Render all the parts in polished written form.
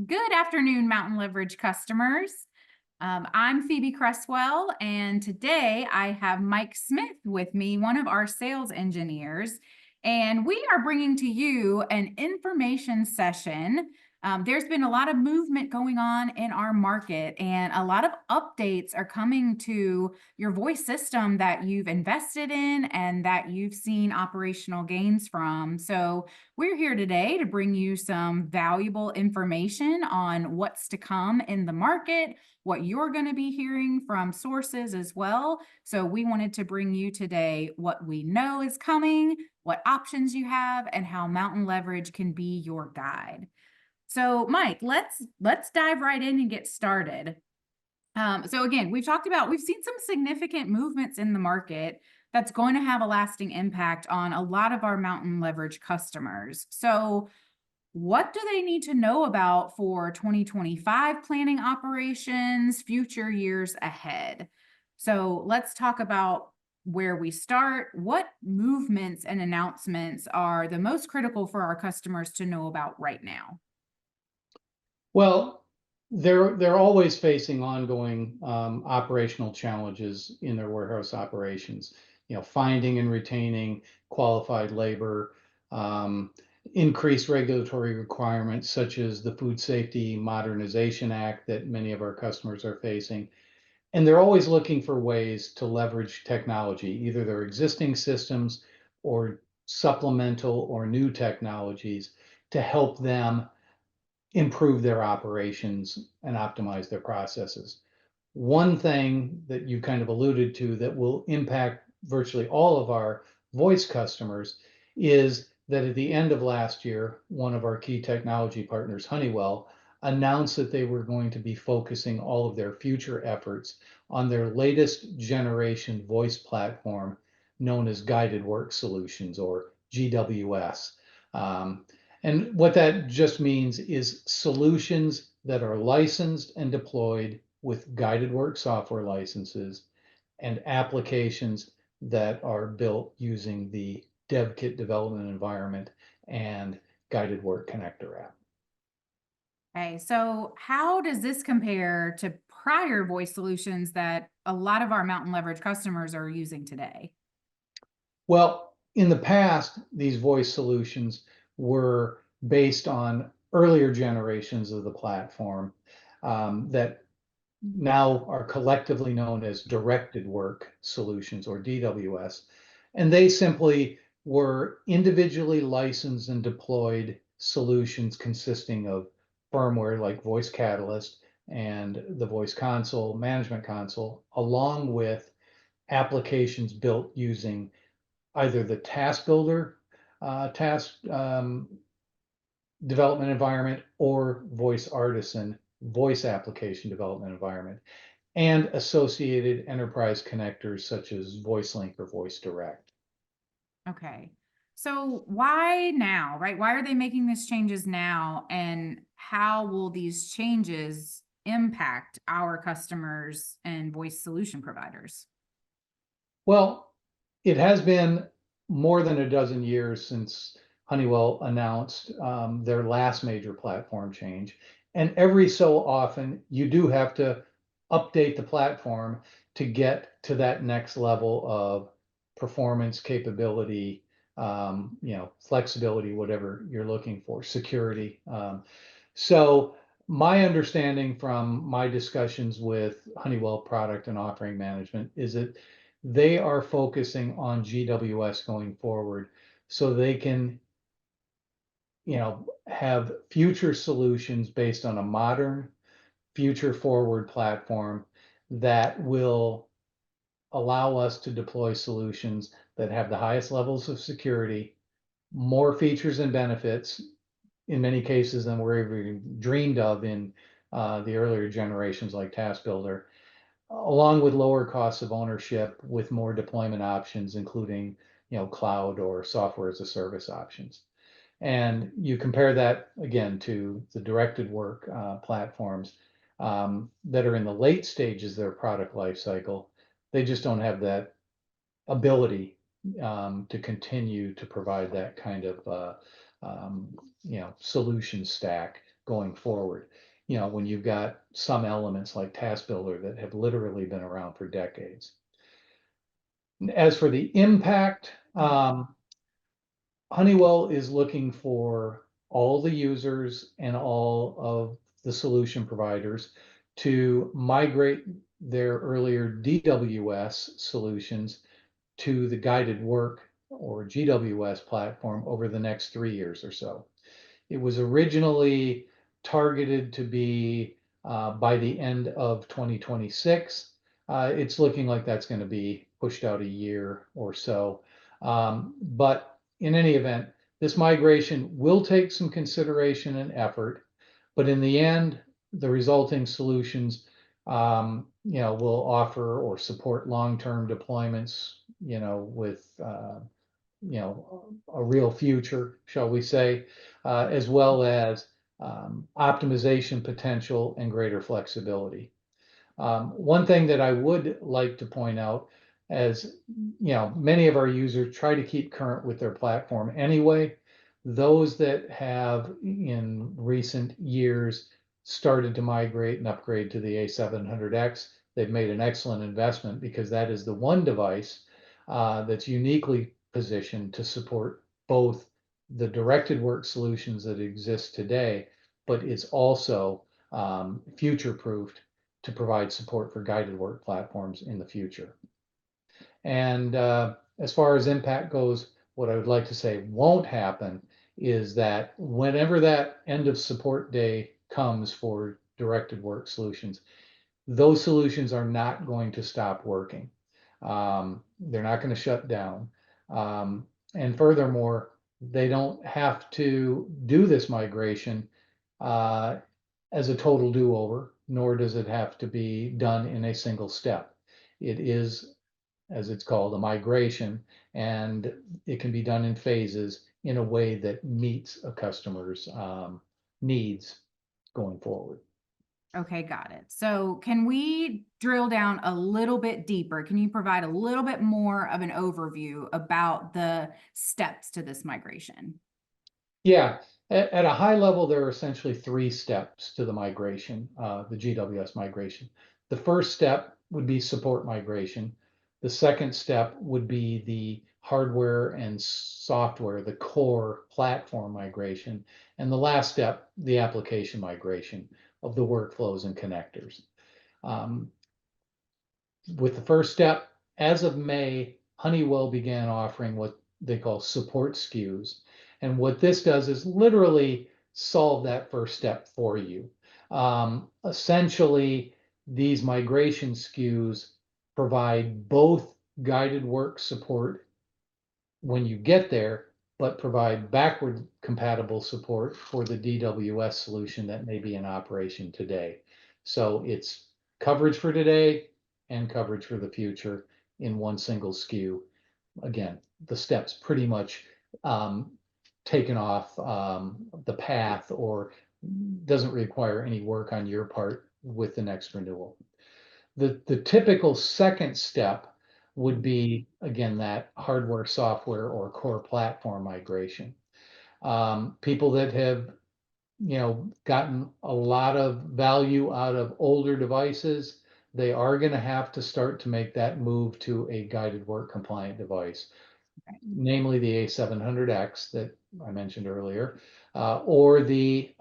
Good afternoon, Mountain Leverage customers. I'm Phoebe Cresswell, and today I have Mike Smith with me, one of our sales engineers, and we are bringing to you an information session. There's been a lot of movement going on in our market, and a lot of updates are coming to your voice system that you've invested in and that you've seen operational gains from. So we're here today to bring you some valuable information on what's to come in the market, what you're going to be hearing from sources as well. So we wanted to bring you today what we know is coming, what options you have, and how Mountain Leverage can be your guide. So Mike, let's dive right in and get started. So again, we've seen some significant movements in the market that's going to have a lasting impact on a lot of our Mountain Leverage customers. So what do they need to know about for 2025 planning operations, future years ahead? So let's talk about where we start. What movements and announcements are the most critical for our customers to know about right now? Well, they're always facing ongoing operational challenges in their warehouse operations. Finding and retaining qualified labor, increased regulatory requirements such as the Food Safety Modernization Act that many of our customers are facing. And they're always looking for ways to leverage technology, either their existing systems or supplemental or new technologies to help them improve their operations and optimize their processes. One thing that you kind of alluded to that will impact virtually all of our voice customers is that at the end of last year, one of our key technology partners, Honeywell, announced that they were going to be focusing all of their future efforts on their latest generation voice platform known as Guided Work Solutions, or GWS. And what that just means is solutions that are licensed and deployed with guided work software licenses and applications that are built using the DevKit development environment and guided work connector app. Okay, so how does this compare to prior voice solutions that a lot of our Mountain Leverage customers are using today? Well, in the past, these voice solutions were based on earlier generations of the platform that now are collectively known as directed work solutions, or DWS. And they simply were individually licensed and deployed solutions consisting of firmware like Voice Catalyst and the Voice Console, Management Console, along with applications built using either the Task Builder task development environment or Voice Artisan voice application development environment, and associated enterprise connectors such as VoiceLink or VoiceDirect. Okay. So why now, right? Why are they making these changes now? And how will these changes impact our customers and voice solution providers? Well, it has been more than a dozen years since Honeywell announced their last major platform change. And every so often, you do have to update the platform to get to that next level of performance, capability, flexibility, whatever you're looking for, security. So my understanding from my discussions with Honeywell product and offering management is that they are focusing on GWS going forward so they can have future solutions based on a modern, future forward platform that will allow us to deploy solutions that have the highest levels of security, more features and benefits in many cases than we're even dreamed of in the earlier generations like Task Builder, along with lower costs of ownership with more deployment options, including cloud or software as a service options. And you compare that again to the directed work platforms that are in the late stages of their product life cycle. They just don't have that ability to continue to provide that kind of solution stack going forward. When you've got some elements like Task Builder that have literally been around for decades. As for the impact, Honeywell is looking for all the users and all of the solution providers to migrate their earlier DWS solutions to the guided work or GWS platform over the next 3 years or so. It was originally targeted to be by the end of 2026. It's looking like that's going to be pushed out a year or so. But in any event, this migration will take some consideration and effort, but in the end, the resulting solutions, will offer or support long-term deployments, with a real future, shall we say, as well as optimization potential and greater flexibility. One thing that I would like to point out, as many of our users try to keep current with their platform anyway. Those that have in recent years started to migrate and upgrade to the A700X, they've made an excellent investment because that is the one device that's uniquely positioned to support both the directed work solutions that exist today, but it's also future-proofed to provide support for guided work platforms in the future. And as far as impact goes, what I would like to say won't happen is that whenever that end of support day comes for directed work solutions, those solutions are not going to stop working. They're not going to shut down. And furthermore, they don't have to do this migration as a total do-over, nor does it have to be done in a single step. It is, as it's called, a migration, and it can be done in phases in a way that meets a customer's needs going forward. Okay, got it. So can we drill down a little bit deeper? Can you provide a little bit more of an overview about the steps to this migration? Yeah, at a high level, there are essentially 3 steps to the migration, the GWS migration. The first step would be support migration. The second step would be the hardware and software, the core platform migration. And the last step, the application migration of the workflows and connectors. With the first step, as of May, Honeywell began offering what they call support SKUs. And what this does is literally solve that first step for you. Essentially, these migration SKUs provide both guided work support when you get there, but provide backward compatible support for the DWS solution that may be in operation today. So it's coverage for today and coverage for the future in one single SKU. Again, the steps pretty much taken off the path or doesn't require any work on your part with the next renewal. The typical second step would be, again, that hardware, software, or core platform migration. People that have, gotten a lot of value out of older devices, they are going to have to start to make that move to a guided work compliant device, namely the A700X that I mentioned earlier, or the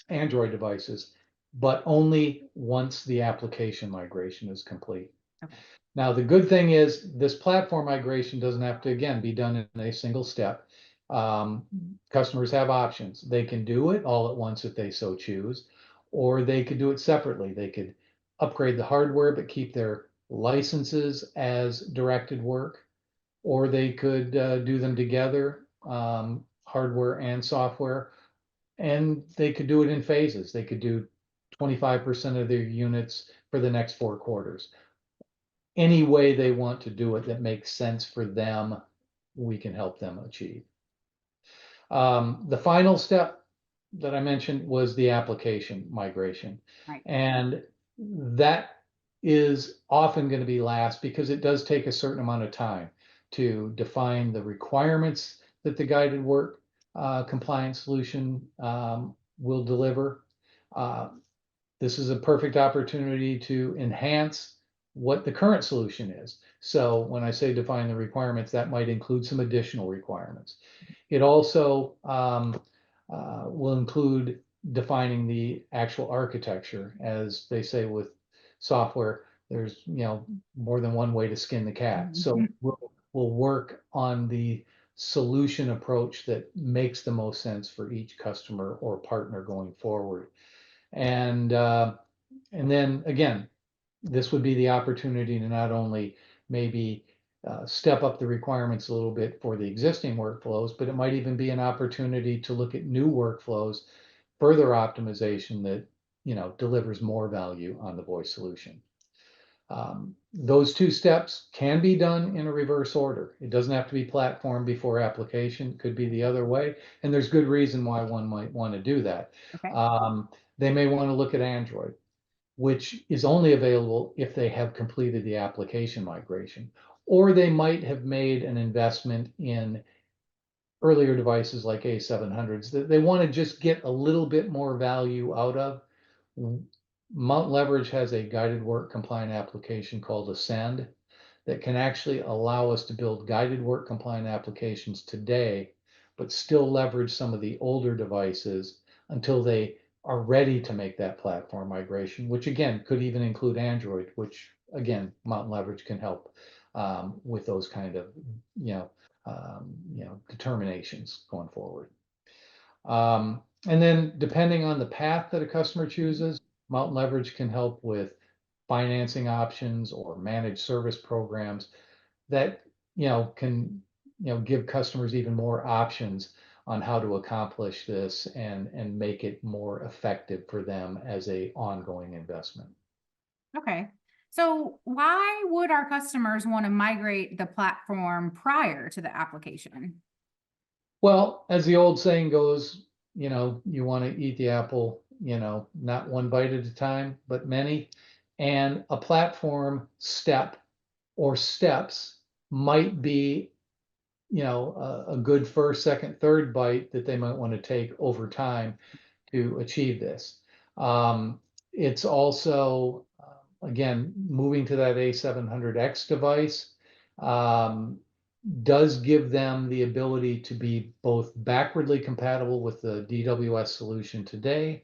Android devices, but only once the application migration is complete. Okay. Now, the good thing is this platform migration doesn't have to, again, be done in a single step. Customers have options. They can do it all at once if they so choose, or they could do it separately. They could upgrade the hardware, but keep their licenses as directed work, or they could do them together, hardware and software, and they could do it in phases. They could do 25% of their units for the next 4 quarters. Any way they want to do it that makes sense for them, we can help them achieve. The final step that I mentioned was the application migration. Right. And that is often going to be last because it does take a certain amount of time to define the requirements that the guided work compliance solution will deliver. Uh, this is a perfect opportunity to enhance what the current solution is. So when I say define the requirements, that might include some additional requirements. It also will include defining the actual architecture. As they say with software, there's more than one way to skin the cat. So Mhm. we'll work on the solution approach that makes the most sense for each customer or partner going forward. And then again, this would be the opportunity to not only maybe step up the requirements a little bit for the existing workflows, but it might even be an opportunity to look at new workflows, further optimization that delivers more value on the voice solution. Those two steps can be done in a reverse order. It doesn't have to be platform before application. It could be the other way, and there's good reason why one might want to do that. Okay. They may want to look at Android, which is only available if they have completed the application migration, or they might have made an investment in earlier devices like A700s that they want to just get a little bit more value out of. Mount Leverage has a guided work compliant application called Ascend that can actually allow us to build guided work compliant applications today, but still leverage some of the older devices until they are ready to make that platform migration, which again could even include Android, which again Mountain Leverage can help with those kind of determinations going forward. And then depending on the path that a customer chooses, Mountain Leverage can help with financing options or managed service programs that can give customers even more options on how to accomplish this and make it more effective for them as a ongoing investment. Okay. So why would our customers want to migrate the platform prior to the application? Well, as the old saying goes, you want to eat the apple, not one bite at a time, but many. And a platform step or steps might be, a good first, second, third bite that they might want to take over time to achieve this. It's also, again, moving to that A700X device. Does give them the ability to be both backwardly compatible with the GWS solution today,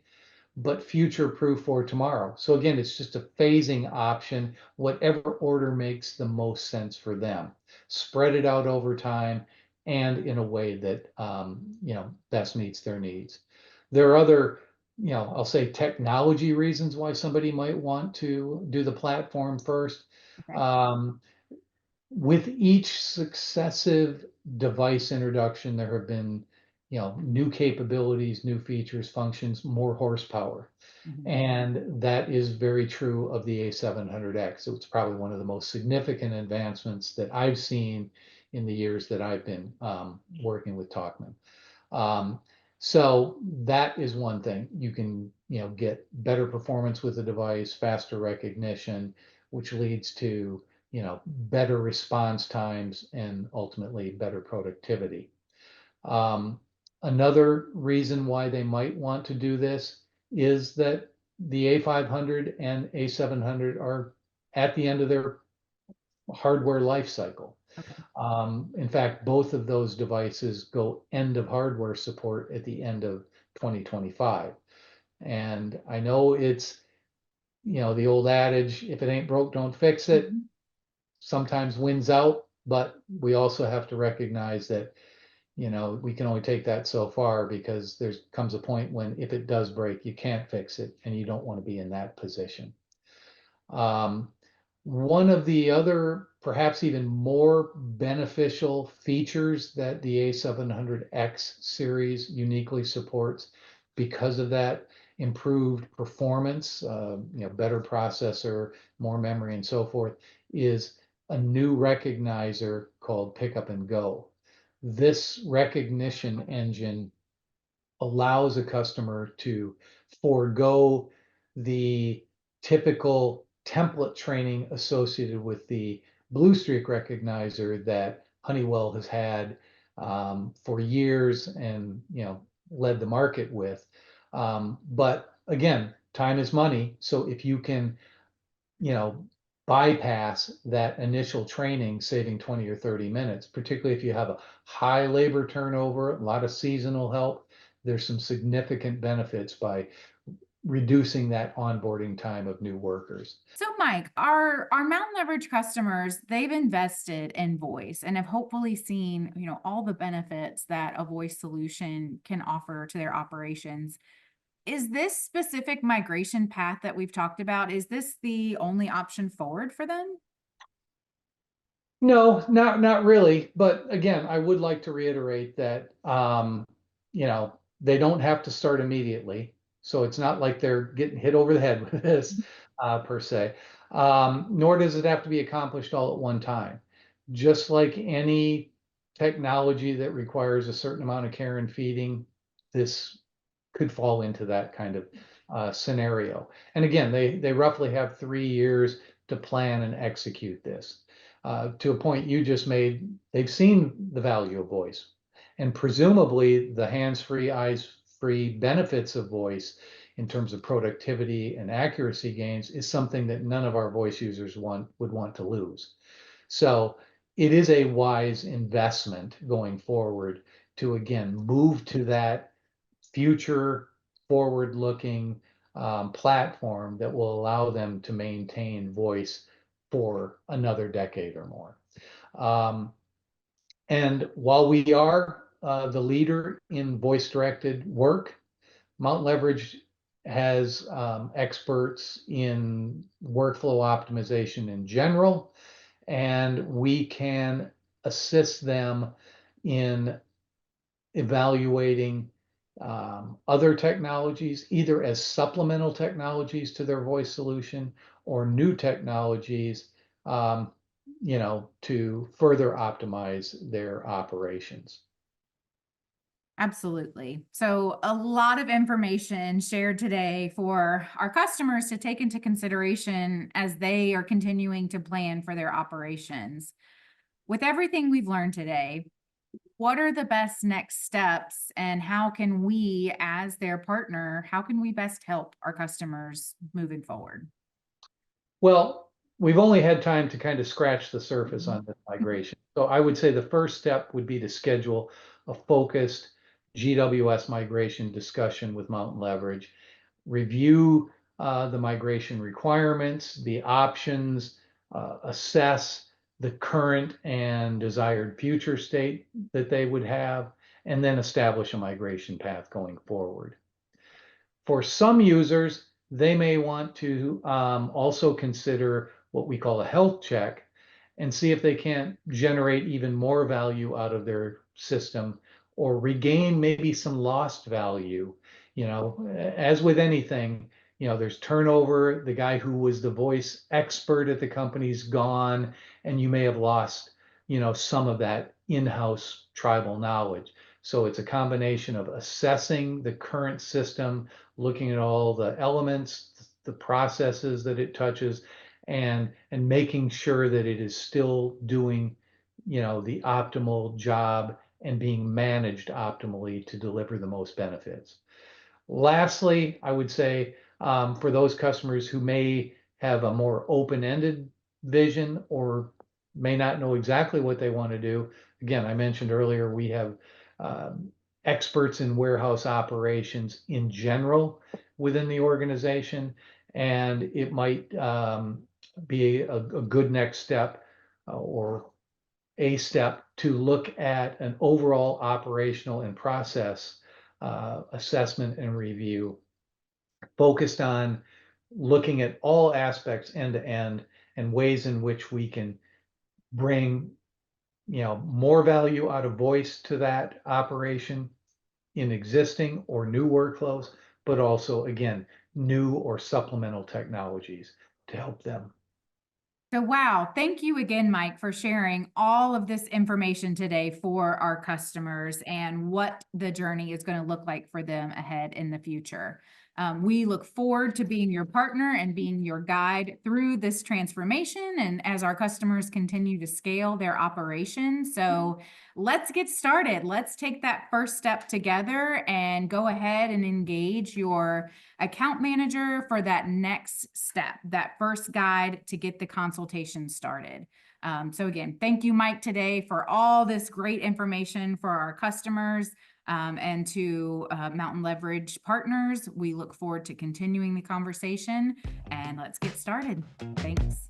but future-proof for tomorrow. So again, it's just a phasing option, whatever order makes the most sense for them. Spread it out over time and in a way that best meets their needs. There are other, I'll say technology reasons why somebody might want to do the platform first. Okay. Um, with each successive device introduction, there have been, new capabilities, new features, functions, more horsepower. Mhm. And that is very true of the A700X. It's probably one of the most significant advancements that I've seen in the years that I've been working with Talkman. Um, so that is one thing. You can, get better performance with the device, faster recognition, which leads to, better response times and ultimately better productivity. Um, Another reason why they might want to do this is that the A500 and A700 are at the end of their hardware life cycle. Okay. In fact, both of those devices go end of hardware support at the end of 2025. And I know it's, the old adage, if it ain't broke, don't fix it, Mhm. sometimes wins out, but we also have to recognize that, we can only take that so far because there comes a point when if it does break, you can't fix it and you don't want to be in that position. Um, One of the other, perhaps even more beneficial features that the A700X series uniquely supports because of that improved performance, better processor, more memory and so forth, is a new recognizer called Pick Up and Go. This recognition engine allows a customer to forego the typical template training associated with the Blue Streak recognizer that Honeywell has had for years and led the market with. But again, time is money. So if you can, you know, bypass that initial training, saving 20 or 30 minutes, particularly if you have a high labor turnover, a lot of seasonal help, there's some significant benefits by reducing that onboarding time of new workers. So, Mike, our Mountain Leverage customers, they've invested in voice and have hopefully seen, all the benefits that a voice solution can offer to their operations. Is this specific migration path that we've talked about, is this the only option forward for them? No, not really. But again, I would like to reiterate that they don't have to start immediately. So it's not like they're getting hit over the head with this per se. Nor does it have to be accomplished all at one time. Just like any technology that requires a certain amount of care and feeding, this could fall into that kind of scenario. And again, they roughly have 3 years to plan and execute this. To a point you just made, they've seen the value of voice, and presumably the hands-free, eyes-free benefits of voice in terms of productivity and accuracy gains is something that none of our voice users would want to lose. So it is a wise investment going forward to again move to that future forward-looking platform that will allow them to maintain voice for another decade or more. And while we are the leader in voice-directed work, Mount Leverage has experts in workflow optimization in general, and we can assist them in evaluating other technologies, either as supplemental technologies to their voice solution or new technologies, to further optimize their operations. Absolutely. So, a lot of information shared today for our customers to take into consideration as they are continuing to plan for their operations. With everything we've learned today, what are the best next steps and how can we, as their partner, how can we best help our customers moving forward? Well, we've only had time to kind of scratch the surface on this migration. So I would say the first step would be to schedule a focused GWS migration discussion with Mountain Leverage, review the migration requirements, the options, assess the current and desired future state that they would have, and then establish a migration path going forward. For some users, they may want to also consider what we call a health check and see if they can't generate even more value out of their system or regain maybe some lost value. As with anything, there's turnover. The guy who was the voice expert at the company's gone, and you may have lost, some of that in-house tribal knowledge. So it's a combination of assessing the current system, looking at all the elements, the processes that it touches, and making sure that it is still doing, the optimal job and being managed optimally to deliver the most benefits. Lastly, I would say for those customers who may have a more open-ended vision or may not know exactly what they want to do, again, I mentioned earlier, we have experts in warehouse operations in general within the organization, and it might be a good next step or a step to look at an overall operational and process assessment and review focused on looking at all aspects end to end and ways in which we can bring more value out of voice to that operation in existing or new workflows, but also again new or supplemental technologies to help them. So, wow, thank you again, Mike, for sharing all of this information today for our customers and what the journey is going to look like for them ahead in the future. We look forward to being your partner and being your guide through this transformation and as our customers continue to scale their operations. So let's get started. Let's take that first step together and go ahead and engage your account manager for that next step, that first guide to get the consultation started. So again, thank you, Mike, today for all this great information for our customers. And to Mountain Leverage partners, we look forward to continuing the conversation, and let's get started. Thanks.